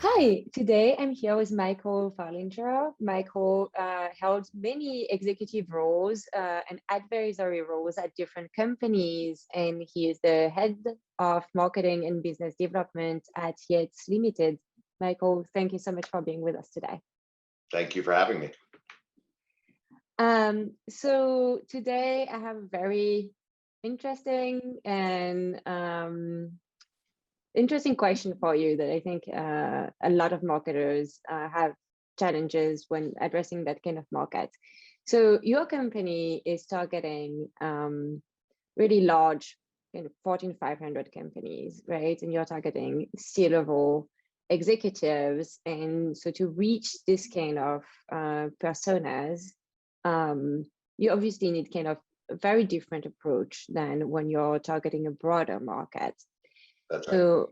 Hi, today I'm here with Michael Farlinger. Michael held many executive roles and advisory roles at different companies, and he is the head of marketing and business development at Yates Limited. Michael, thank you so much for being with us today. Thank you for having me. So today I have a very interesting and interesting question for you that I think a lot of marketers have challenges when addressing that kind of market. So your company is targeting really large, Fortune 500 companies, right? And you're targeting C-level executives. And so to reach this kind of personas, you obviously need kind of a very different approach than when you're targeting a broader market. That's right.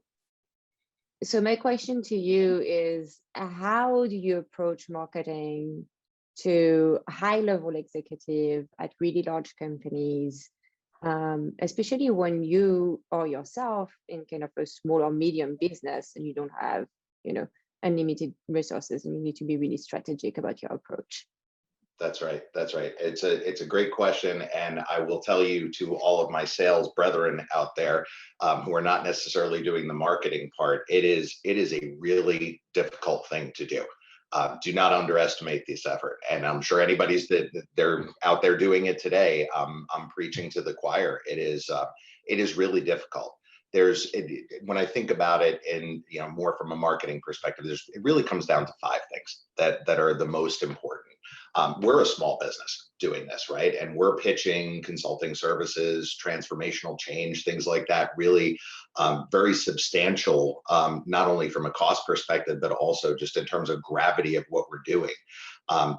So my question to you is, how do you approach marketing to a high-level executive at really large companies, especially when you are yourself in kind of a small or medium business and you don't have, unlimited resources, and you need to be really strategic about your approach? That's right. That's right. It's a great question, and I will tell you, to all of my sales brethren out there who are not necessarily doing the marketing part, it is a really difficult thing to do. Do not underestimate this effort, and I'm sure anybody's that they're out there doing it today. I'm preaching to the choir. It is really difficult. When I think about it, in more from a marketing perspective, it really comes down to five things that are the most important. We're a small business doing this, right? And we're pitching consulting services, transformational change, things like that, really very substantial, not only from a cost perspective, but also just in terms of gravity of what we're doing.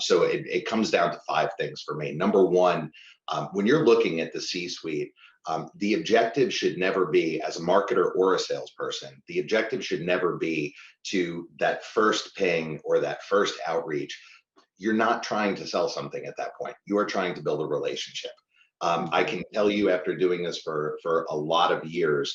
So it comes down to five things for me. Number one, when you're looking at the C-suite, the objective should never be, as a marketer or a salesperson, the objective should never be to that first ping or that first outreach. You're not trying to sell something at that point. You are trying to build a relationship. I can tell you, after doing this for a lot of years,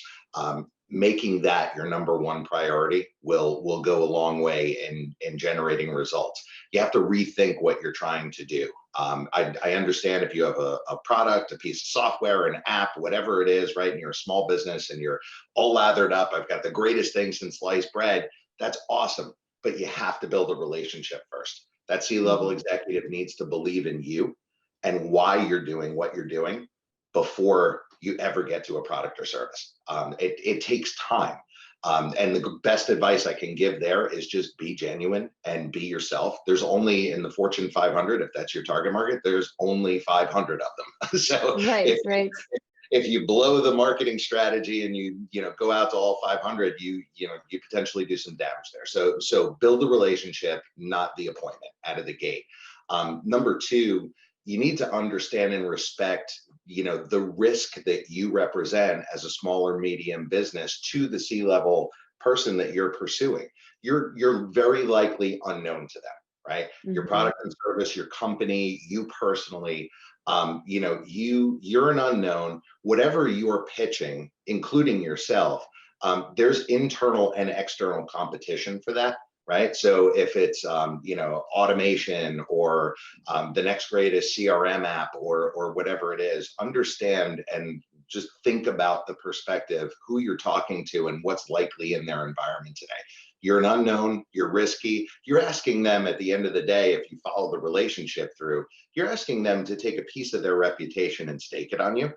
making that your number one priority will go a long way in generating results. You have to rethink what you're trying to do. I understand if you have a product, a piece of software, an app, whatever it is, right? And you're a small business and you're all lathered up. I've got the greatest thing since sliced bread. That's awesome. But you have to build a relationship first. That C-level executive needs to believe in you and why you're doing what you're doing before you ever get to a product or service. It takes time. And the best advice I can give there is just be genuine and be yourself. There's only, in the Fortune 500, if that's your target market, there's only 500 of them. So Right, right. if you blow the marketing strategy and you go out to all 500, you potentially do some damage there. So build a relationship, not the appointment out of the gate. Number two, you need to understand and respect the risk that you represent as a small or medium business to the C-level person that you're pursuing. You're very likely unknown to them, right? Your product and service, your company, you personally, you're an unknown. Whatever you're pitching, including yourself, there's internal and external competition for that, right? So if it's automation or the next greatest CRM app or whatever it is, understand and just think about the perspective, who you're talking to and what's likely in their environment today. You're an unknown, you're risky. You're asking them, at the end of the day, if you follow the relationship through, you're asking them to take a piece of their reputation and stake it on you,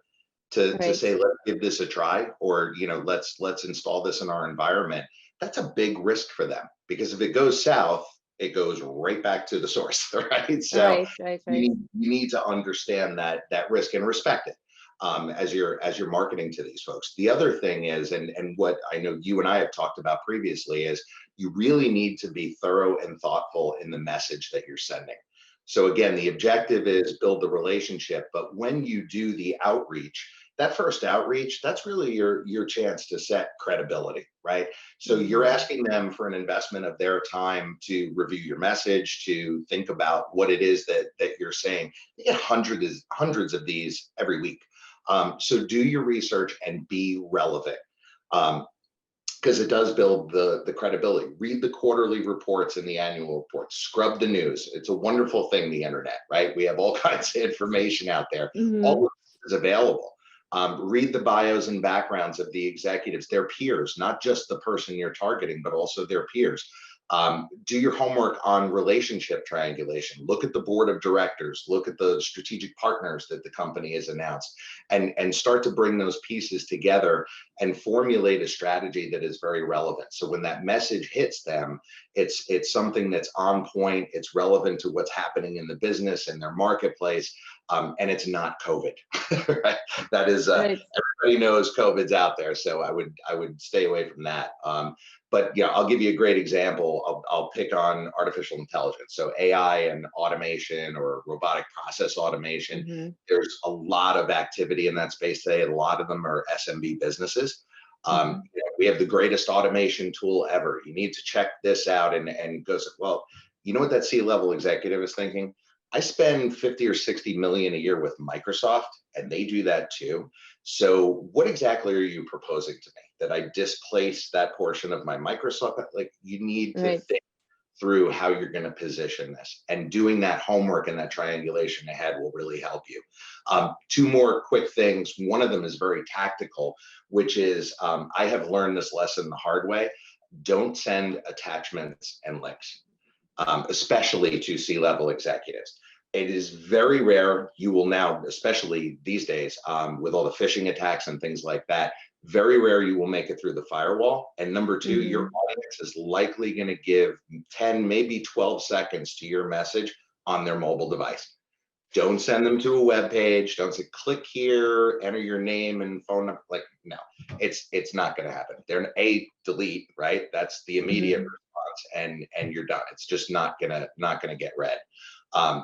to say, let's give this a try, or let's install this in our environment. That's a big risk for them, because if it goes south, it goes right back to the source, right? So Right. you need to understand that risk and respect it as you're marketing to these folks. The other thing is, and what I know you and I have talked about previously, is you really need to be thorough and thoughtful in the message that you're sending. So again, the objective is build the relationship, but when you do the outreach, that first outreach, that's really your chance to set credibility, right? So you're asking them for an investment of their time to review your message, to think about what it is that you're saying. You get hundreds of these every week. So do your research and be relevant. because it does build the credibility. Read the quarterly reports and the annual reports. Scrub the news. It's a wonderful thing, the internet, right? We have all kinds of information out there. All of it is available. Read the bios and backgrounds of the executives, their peers, not just the person you're targeting, but also their peers. Do your homework on relationship triangulation. Look at the board of directors, look at the strategic partners that the company has announced, and start to bring those pieces together and formulate a strategy that is very relevant. So when that message hits them, it's something that's on point, it's relevant to what's happening in the business and their marketplace, and it's not COVID. Right? That is, everybody knows COVID's out there, so I would stay away from that. But yeah, I'll give you a great example. I'll pick on artificial intelligence. So AI and automation or robotic process automation. There's a lot of activity in that space today. A lot of them are SMB businesses. We have the greatest automation tool ever. You need to check this out, and goes, well, you know what that C-level executive is thinking? I spend 50 or 60 million a year with Microsoft, and they do that too. So what exactly are you proposing to me? That I displace that portion of my Microsoft? Like, you need to think through how you're going to position this, and doing that homework and that triangulation ahead will really help you. Two more quick things. One of them is very tactical, which is, I have learned this lesson the hard way. Don't send attachments and links, especially to C-level executives. It is very rare. You will now, especially these days, with all the phishing attacks and things like that, very rare you will make it through the firewall. And number two, your audience is likely going to give 10, maybe 12 seconds to your message on their mobile device. Don't send them to a web page. Don't say, click here, enter your name and phone number. Like, no, it's not going to happen. They're delete, right? That's the immediate response, and you're done. It's just not gonna get read.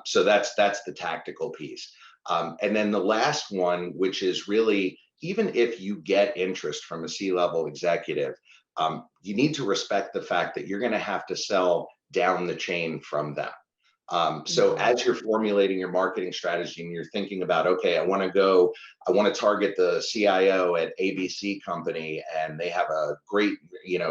So that's the tactical piece. And then the last one, which is really, even if you get interest from a C-level executive, you need to respect the fact that you're going to have to sell down the chain from them. So as you're formulating your marketing strategy and you're thinking about, okay, I want to target the CIO at ABC company, and they have a great,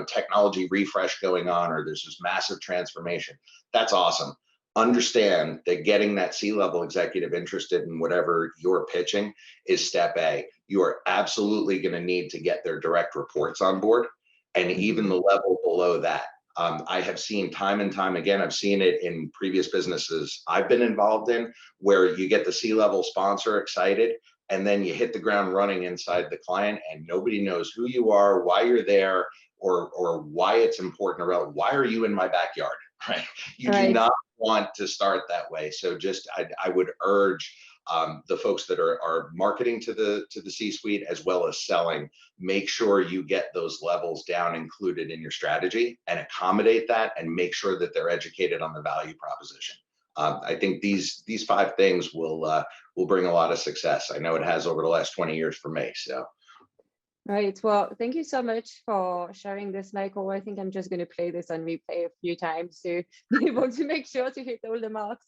technology refresh going on, or there's this massive transformation. That's awesome. Understand that getting that C-level executive interested in whatever you're pitching is step A. You are absolutely going to need to get their direct reports on board, and even the level below that. I have seen time and time again, I've seen it in previous businesses I've been involved in, where you get the C-level sponsor excited, and then you hit the ground running inside the client, and nobody knows who you are, why you're there, or why it's important, or why are you in my backyard, right? You do not want to start that way. So just, I would urge the folks that are marketing to the C-suite as well as selling, make sure you get those levels down, included in your strategy, and accommodate that, and make sure that they're educated on the value proposition. I think these 5 things will bring a lot of success. I know it has over the last 20 years for me. So. Right. Well, thank you so much for sharing this, Michael. I think I'm just going to play this on replay a few times to be able to make sure to hit all the marks.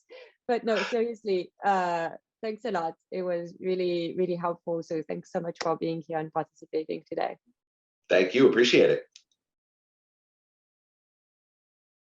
But no, seriously, thanks a lot. It was really, really helpful. So thanks so much for being here and participating today. Thank you. Appreciate it.